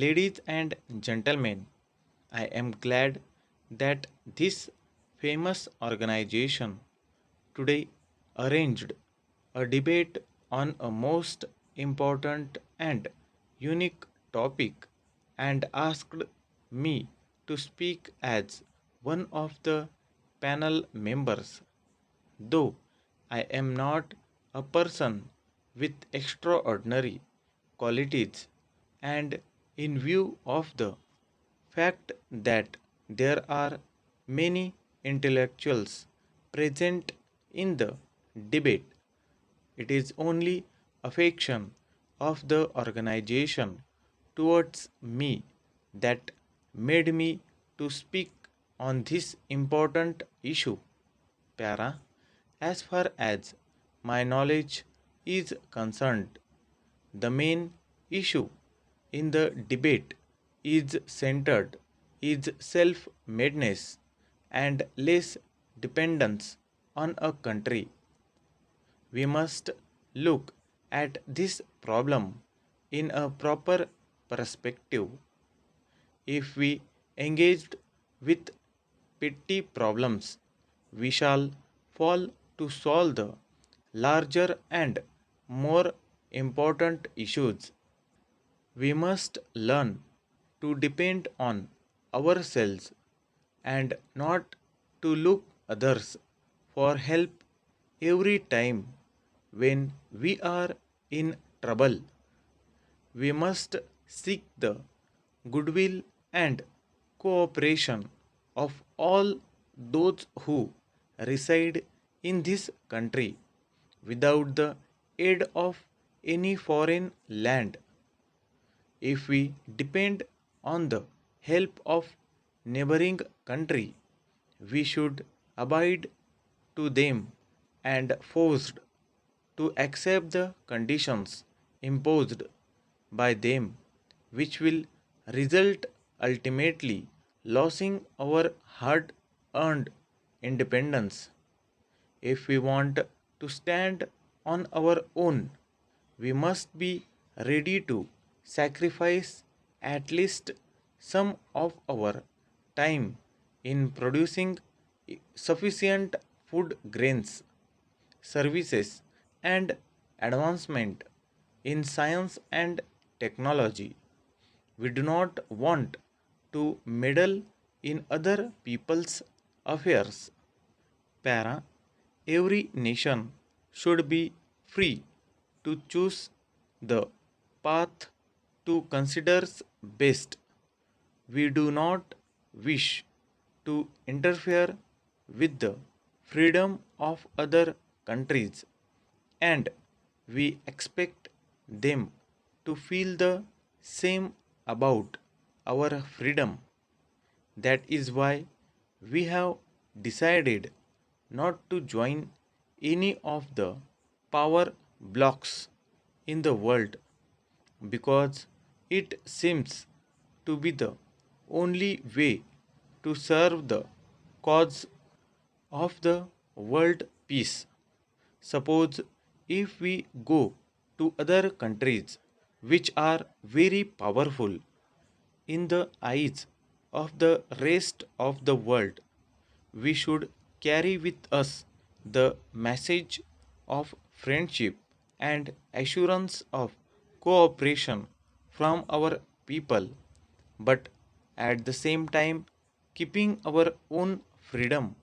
Ladies and gentlemen, I am glad that this famous organization today arranged a debate on a most important and unique topic and asked me to speak as one of the panel members. Though I am not a person with extraordinary qualities, and in view of the fact that there are many intellectuals present in the debate, it is only affection of the organization towards me that made me to speak on this important issue. Para, as far as my knowledge is concerned, the main issue in the debate is centered is self-madeness and less dependence on a country. We must look at this problem in a proper perspective. If we engaged with petty problems, we shall fall to solve the larger and more important issues. We must learn to depend on ourselves and not to look others for help every time when we are in trouble. We must seek the goodwill and cooperation of all those who reside in this country without the aid of any foreign land. If we depend on the help of neighboring country, we should abide to them and forced to accept the conditions imposed by them, which will result ultimately losing our hard earned independence. If we want to stand on our own, we must be ready to sacrifice at least some of our time in producing sufficient food grains, services, and advancement in science and technology. We do not want to meddle in other people's affairs. Para, every nation should be free to choose the path to considers best. We do not wish to interfere with the freedom of other countries, and we expect them to feel the same about our freedom. That is why we have decided not to join any of the power blocks in the world because it seems to be the only way to serve the cause of the world peace. Suppose if we go to other countries which are very powerful in the eyes of the rest of the world, we should carry with us the message of friendship and assurance of cooperation from our people, but at the same time keeping our own freedom